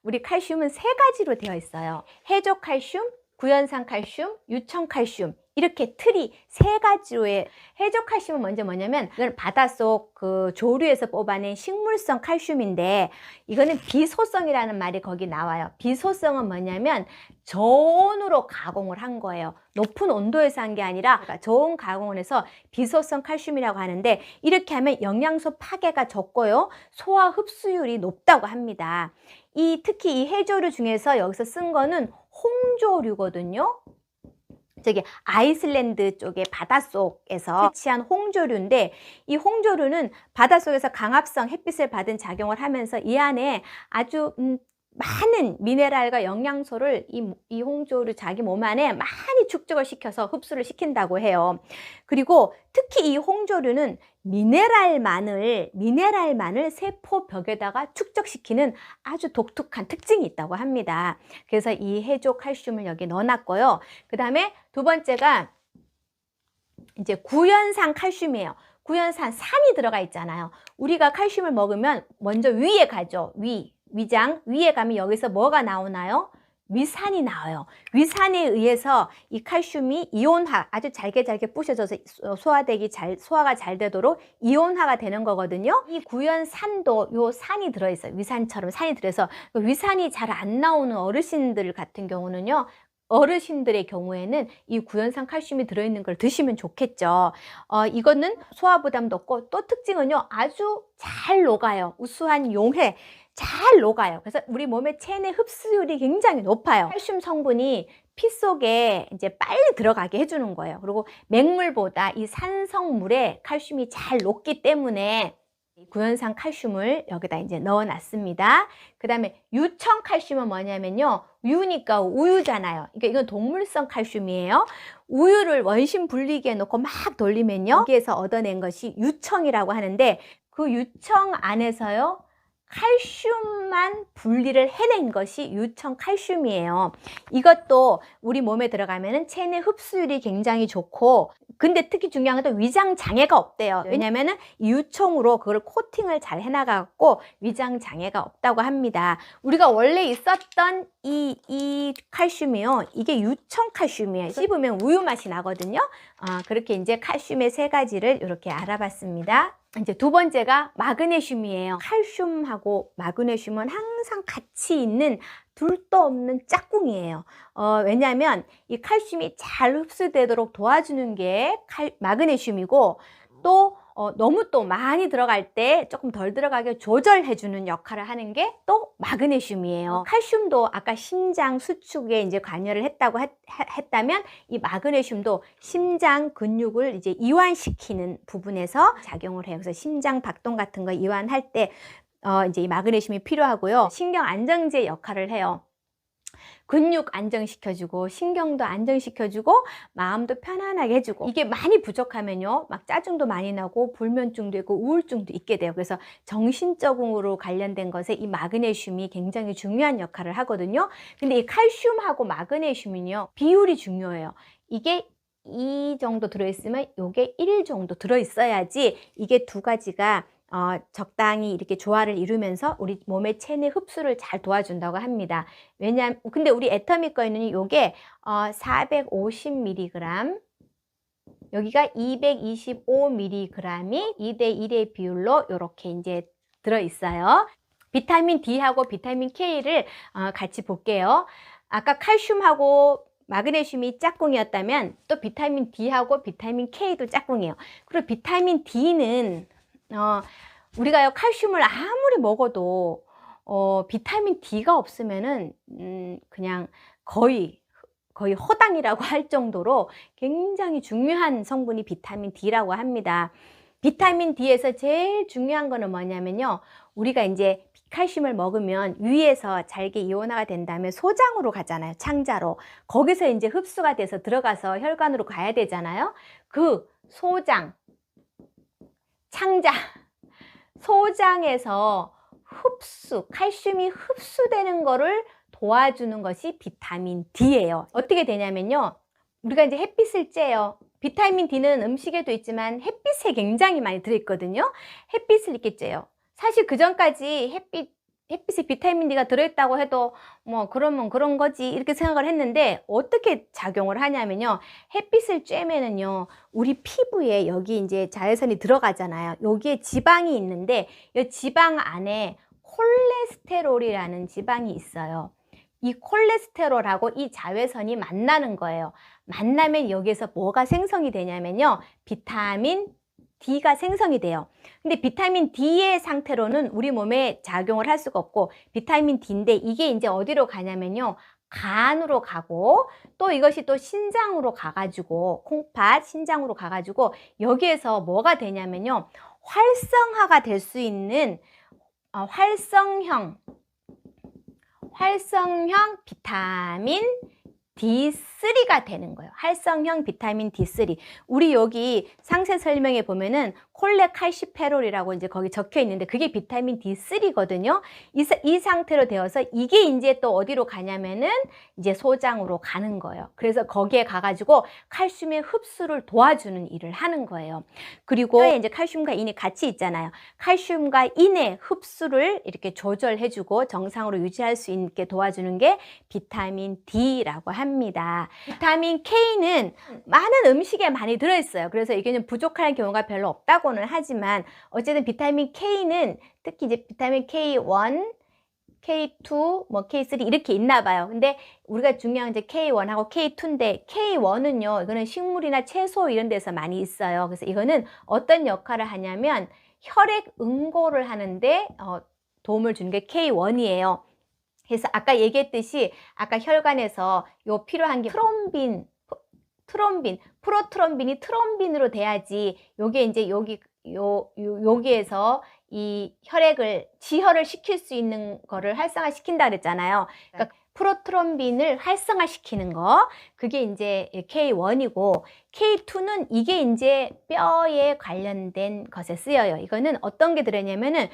우리 칼슘은 세 가지로 되어 있어요. 해조 칼슘, 구연산 칼슘, 유청 칼슘, 이렇게 틀이 세 가지로의. 해조 칼슘은 먼저 뭐냐면 이건 바닷속 그 조류에서 뽑아낸 식물성 칼슘인데, 이거는 비소성이라는 말이 거기 나와요. 비소성은 뭐냐면 저온으로 가공을 한 거예요. 높은 온도에서 한 게 아니라 저온 가공을 해서 비소성 칼슘이라고 하는데, 이렇게 하면 영양소 파괴가 적고요, 소화 흡수율이 높다고 합니다. 특히 이 해조류 중에서 여기서 쓴 거는 홍조류거든요. 저기 아이슬란드 쪽의 바닷속에서 채취한 홍조류인데, 이 홍조류는 바닷속에서 강압성 햇빛을 받은 작용을 하면서 이 안에 아주 많은 미네랄과 영양소를 이 홍조류 자기 몸 안에 많이 축적을 시켜서 흡수를 시킨다고 해요. 그리고 특히 이 홍조류는 미네랄만을 세포벽에다가 축적시키는 아주 독특한 특징이 있다고 합니다. 그래서 이 해조 칼슘을 여기 넣어놨고요. 그 다음에 두 번째가 이제 구연산 칼슘이에요. 구연산, 산이 들어가 있잖아요. 우리가 칼슘을 먹으면 먼저 위에 가죠. 위장 위에 가면 여기서 뭐가 나오나요? 위산이 나와요. 위산에 의해서 이 칼슘이 이온화, 아주 잘게 부셔져서 소화가 잘 되도록 이온화가 되는 거거든요. 이 구연산도 요 산이 들어있어요. 위산처럼 산이 들어서 위산이 잘 안 나오는 어르신들 같은 경우는요, 어르신들의 경우에는 이 구연산 칼슘이 들어있는 걸 드시면 좋겠죠. 이거는 소화 부담도 없고, 또 특징은요, 아주 잘 녹아요. 우수한 용해, 잘 녹아요. 그래서 우리 몸의 체내 흡수율이 굉장히 높아요. 칼슘 성분이 피 속에 이제 빨리 들어가게 해주는 거예요. 그리고 맹물보다 이 산성물에 칼슘이 잘 녹기 때문에 구연산 칼슘을 여기다 이제 넣어놨습니다. 그 다음에 유청 칼슘은 뭐냐면요, 우유니까 우유잖아요. 그러니까 이건 동물성 칼슘이에요. 우유를 원심 분리기에 넣고 막 돌리면요, 여기에서 얻어낸 것이 유청이라고 하는데, 그 유청 안에서요, 칼슘만 분리를 해낸 것이 유청 칼슘이에요. 이것도 우리 몸에 들어가면은 체내 흡수율이 굉장히 좋고, 근데 특히 중요한 건 위장 장애가 없대요. 왜냐면은 유청으로 그걸 코팅을 잘 해나가고 위장 장애가 없다고 합니다. 우리가 원래 있었던 이 칼슘이요, 이게 유청 칼슘이에요. 씹으면 우유 맛이 나거든요. 그렇게 이제 칼슘의 세 가지를 이렇게 알아봤습니다. 이제 두 번째가 마그네슘이에요. 칼슘하고 마그네슘은 항상 같이 있는 둘도 없는 짝꿍이에요. 왜냐하면 이 칼슘이 잘 흡수되도록 도와주는 게 마그네슘이고, 또 너무 또 많이 들어갈 때 조금 덜 들어가게 조절해주는 역할을 하는 게 또 마그네슘이에요. 칼슘도 아까 심장 수축에 이제 관여를 했다면, 이 마그네슘도 심장 근육을 이제 이완시키는 부분에서 작용을 해요. 그래서 심장 박동 같은 거 이완할 때 이제 이 마그네슘이 필요하고요. 신경 안정제 역할을 해요. 근육 안정시켜주고, 신경도 안정시켜주고, 마음도 편안하게 해주고. 이게 많이 부족하면요, 막 짜증도 많이 나고 불면증도 있고 우울증도 있게 돼요. 그래서 정신적으로 관련된 것에 이 마그네슘이 굉장히 중요한 역할을 하거든요. 근데 이 칼슘하고 마그네슘은요, 비율이 중요해요. 이게 2 정도 들어있으면 요게 1 정도 들어있어야지 이게 두 가지가 적당히 이렇게 조화를 이루면서 우리 몸의 체내 흡수를 잘 도와준다고 합니다. 왜냐하면, 근데 우리 애터미 거에는 요게 450mg, 여기가 225mg이 2대1의 비율로 이렇게 이제 들어있어요. 비타민 D하고 비타민 K를 같이 볼게요. 아까 칼슘하고 마그네슘이 짝꿍이었다면, 또 비타민 D하고 비타민 K도 짝꿍이에요. 그리고 비타민 D는 우리가요, 칼슘을 아무리 먹어도 비타민 D가 없으면은 그냥 거의 허당이라고 할 정도로 굉장히 중요한 성분이 비타민 D라고 합니다. 비타민 D에서 제일 중요한 거는 뭐냐면요, 우리가 이제 칼슘을 먹으면 위에서 잘게 이온화가 된 다음에 소장으로 가잖아요. 창자로. 거기서 이제 흡수가 돼서 들어가서 혈관으로 가야 되잖아요. 그 소장, 창자, 소장에서 칼슘이 흡수되는 거를 도와주는 것이 비타민 D예요. 어떻게 되냐면요, 우리가 이제 햇빛을 쬐요. 비타민 D는 음식에도 있지만 햇빛에 굉장히 많이 들어있거든요. 햇빛을 이렇게 쬐요. 사실 그 전까지 햇빛 햇빛에 비타민 D가 들어있다고 해도 뭐 그러면 그런 거지 이렇게 생각을 했는데 어떻게 작용을 하냐면요. 햇빛을 쬐면은요. 우리 피부에 여기 이제 자외선이 들어가잖아요. 여기에 지방이 있는데 이 지방 안에 콜레스테롤이라는 지방이 있어요. 이 콜레스테롤하고 이 자외선이 만나는 거예요. 만나면 여기에서 뭐가 생성이 되냐면요. 비타민 D가 생성이 돼요. 근데 비타민 D의 상태로는 우리 몸에 작용을 할 수가 없고 비타민 D인데 이게 이제 어디로 가냐면요. 간으로 가고 또 이것이 또 신장으로 가가지고 콩팥 신장으로 가가지고 여기에서 뭐가 되냐면요. 활성화가 될 수 있는 활성형 비타민 D3가 되는 거예요. 활성형 비타민 D3. 우리 여기 상세 설명에 보면은 콜레칼시페롤이라고 이제 거기 적혀 있는데 그게 비타민 D3거든요. 이 상태로 되어서 이게 이제 또 어디로 가냐면은 이제 소장으로 가는 거예요. 그래서 거기에 가가지고 칼슘의 흡수를 도와주는 일을 하는 거예요. 그리고 이제 칼슘과 인이 같이 있잖아요. 칼슘과 인의 흡수를 이렇게 조절해주고 정상으로 유지할 수 있게 도와주는 게 비타민 D라고 합니다. 비타민 K는 많은 음식에 많이 들어있어요. 그래서 이게 좀 부족할 경우가 별로 없다고는 하지만 어쨌든 비타민 K는 특히 이제 비타민 K1, K2, 뭐 K3 이렇게 있나 봐요. 근데 우리가 중요한 이제 K1하고 K2인데 K1은요. 이거는 식물이나 채소 이런 데서 많이 있어요. 그래서 이거는 어떤 역할을 하냐면 혈액 응고를 하는데 도움을 주는 게 K1이에요. 그래서 아까 얘기했듯이 아까 혈관에서 요 필요한 게 트롬빈, 프로트롬빈이 트롬빈으로 돼야지 요게 이제 여기에서 이 혈액을 지혈을 시킬 수 있는 거를 활성화시킨다 그랬잖아요. 그러니까 프로트롬빈을 활성화시키는 거 그게 이제 K1이고 K2는 이게 이제 뼈에 관련된 것에 쓰여요. 이거는 어떤 게 들어있냐면은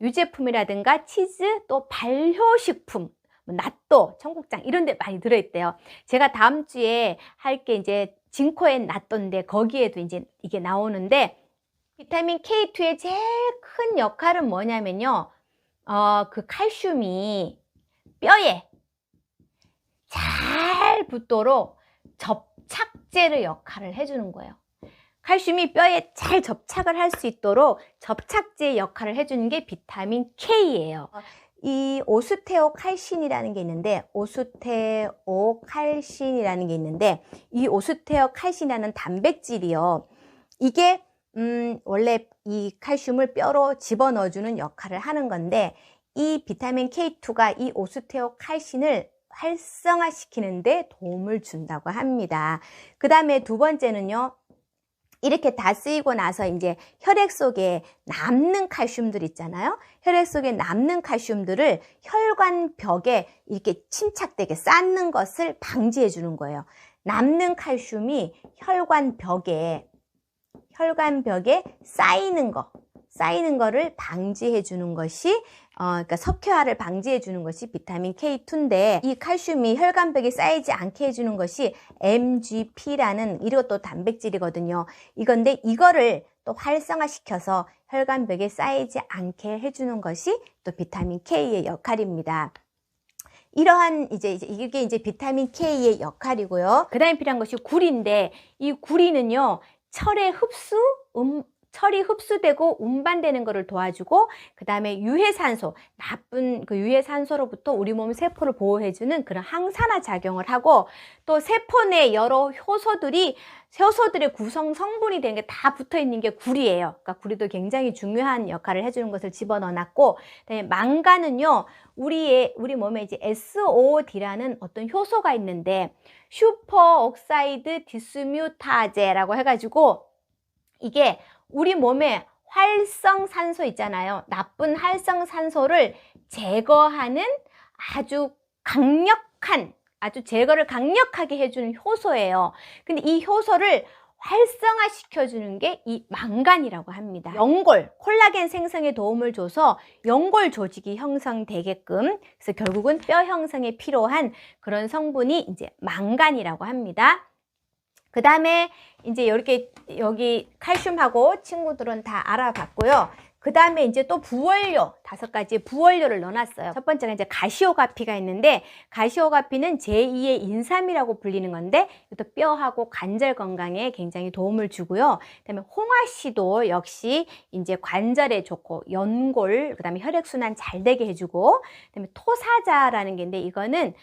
유제품이라든가 치즈 또 발효식품 낫또, 청국장 이런 데 많이 들어있대요. 제가 다음 주에 할 게 이제 진코엔 낫또인데 거기에도 이제 이게 나오는데 비타민 K2의 제일 큰 역할은 뭐냐면요. 그 칼슘이 뼈에 잘 붙도록 접착제의 역할을 해주는 거예요. 칼슘이 뼈에 잘 접착을 할 수 있도록 접착제의 역할을 해주는 게 비타민 K예요. 이 오스테오칼신이라는 게 있는데 이 오스테오칼신이라는 단백질이요. 이게 원래 이 칼슘을 뼈로 집어넣어주는 역할을 하는 건데 이 비타민 K2가 이 오스테오칼신을 활성화시키는 데 도움을 준다고 합니다. 그 다음에 두 번째는요. 이렇게 다 쓰이고 나서 이제 혈액 속에 남는 칼슘들 있잖아요. 혈액 속에 남는 칼슘들을 혈관벽에 이렇게 침착되게 쌓는 것을 방지해 주는 거예요. 남는 칼슘이 혈관벽에 쌓이는 거를 방지해 주는 것이 그러니까 석회화를 방지해 주는 것이 비타민 K2인데 이 칼슘이 혈관벽에 쌓이지 않게 해주는 것이 MGP라는 이것도 단백질이거든요. 이건데 이거를 또 활성화시켜서 혈관벽에 쌓이지 않게 해주는 것이 또 비타민 K의 역할입니다. 이러한 이게 이제 비타민 K의 역할이고요. 그 다음에 필요한 것이 구리인데 이 구리는요 철이 흡수되고 운반되는 것을 도와주고 그 다음에 유해산소, 나쁜 그 유해산소로부터 우리 몸 세포를 보호해주는 그런 항산화 작용을 하고 또 세포 내 여러 효소들의 구성 성분이 되는 게 다 붙어 있는 게 구리예요. 그러니까 구리도 굉장히 중요한 역할을 해주는 것을 집어넣어놨고 그다음에 망간은요 우리 몸에 이제 SOD라는 어떤 효소가 있는데 슈퍼옥사이드 디스뮤타제라고 해가지고 이게 우리 몸에 활성산소 있잖아요. 나쁜 활성산소를 제거하는 아주 제거를 강력하게 해주는 효소예요. 근데 이 효소를 활성화시켜주는 게 이 망간이라고 합니다. 연골, 콜라겐 생성에 도움을 줘서 연골 조직이 형성되게끔 그래서 결국은 뼈 형성에 필요한 그런 성분이 이제 망간이라고 합니다. 그 다음에 이제 이렇게 여기 칼슘하고 친구들은 다 알아봤고요. 그 다음에 이제 또 부원료, 5가지 부원료를 넣어놨어요. 첫 번째가 이제 가시오가피가 있는데, 가시오가피는 제2의 인삼이라고 불리는 건데, 이것도 뼈하고 관절 건강에 굉장히 도움을 주고요. 그 다음에 홍화씨도 역시 이제 관절에 좋고, 연골, 그 다음에 혈액순환 잘 되게 해주고, 그 다음에 토사자라는 게 있는데, 이거는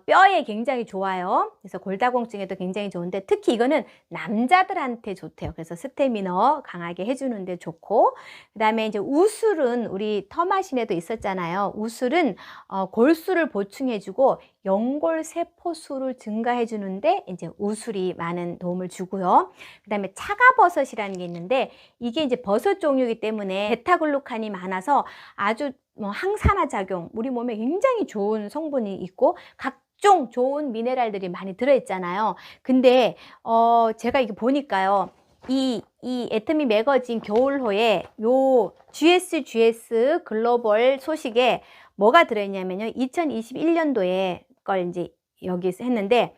뼈에 굉장히 좋아요. 그래서 골다공증에도 굉장히 좋은데, 특히 이거는 남자들한테 좋대요. 그래서 스태미너 강하게 해주는데 좋고, 그 다음에 이제 우술은 우리 터마신에도 있었잖아요. 우술은 골수를 보충해주고 연골 세포 수를 증가해주는데 이제 우술이 많은 도움을 주고요. 그 다음에 차가버섯이라는 게 있는데 이게 이제 버섯 종류이기 때문에 베타글루칸이 많아서 아주 항산화 작용, 우리 몸에 굉장히 좋은 성분이 있고 각종 좋은 미네랄들이 많이 들어있잖아요. 근데 제가 이게 보니까요. 이 애터미 매거진 겨울호에 요 GS 글로벌 소식에 뭐가 들어있냐면요. 2021년도에 걸 이제 여기서 했는데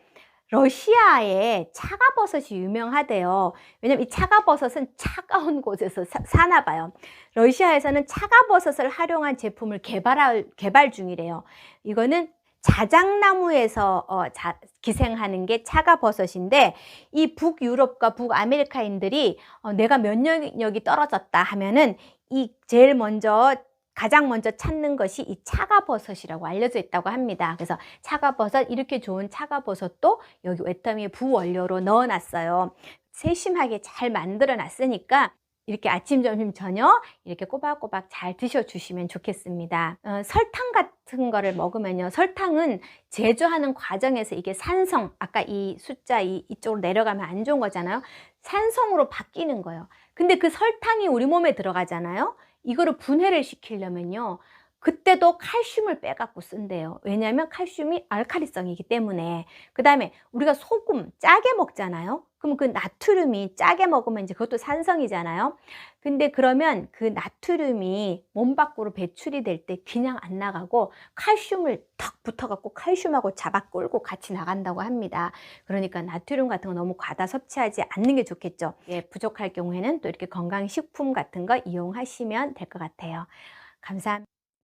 러시아에 차가버섯이 유명하대요. 왜냐면 이 차가버섯은 차가운 곳에서 사나 봐요. 러시아에서는 차가버섯을 활용한 제품을 개발 중이래요. 이거는 자작나무에서 기생하는 게 차가버섯인데 이 북유럽과 북아메리카인들이 내가 면역력이 떨어졌다 하면은 이 가장 먼저 찾는 것이 이 차가버섯이라고 알려져 있다고 합니다. 그래서 차가버섯, 이렇게 좋은 차가버섯도 여기 애터미의 부원료로 넣어놨어요. 세심하게 잘 만들어 놨으니까 이렇게 아침, 점심, 저녁 이렇게 꼬박꼬박 잘 드셔주시면 좋겠습니다. 설탕 같은 거를 먹으면요. 설탕은 제조하는 과정에서 이게 산성, 아까 이 숫자 이쪽으로 내려가면 안 좋은 거잖아요. 산성으로 바뀌는 거예요. 근데 그 설탕이 우리 몸에 들어가잖아요. 이거를 분해를 시키려면요. 그때도 칼슘을 빼갖고 쓴대요. 왜냐하면 칼슘이 알칼리성이기 때문에. 그 다음에 우리가 소금 짜게 먹잖아요. 그럼 그 나트륨이 짜게 먹으면 이제 그것도 산성이잖아요. 근데 그러면 그 나트륨이 몸 밖으로 배출이 될 때 그냥 안 나가고 칼슘을 턱 붙어갖고 칼슘하고 잡아 끌고 같이 나간다고 합니다. 그러니까 나트륨 같은 거 너무 과다 섭취하지 않는 게 좋겠죠. 예, 부족할 경우에는 또 이렇게 건강식품 같은 거 이용하시면 될 것 같아요. 감사합니다.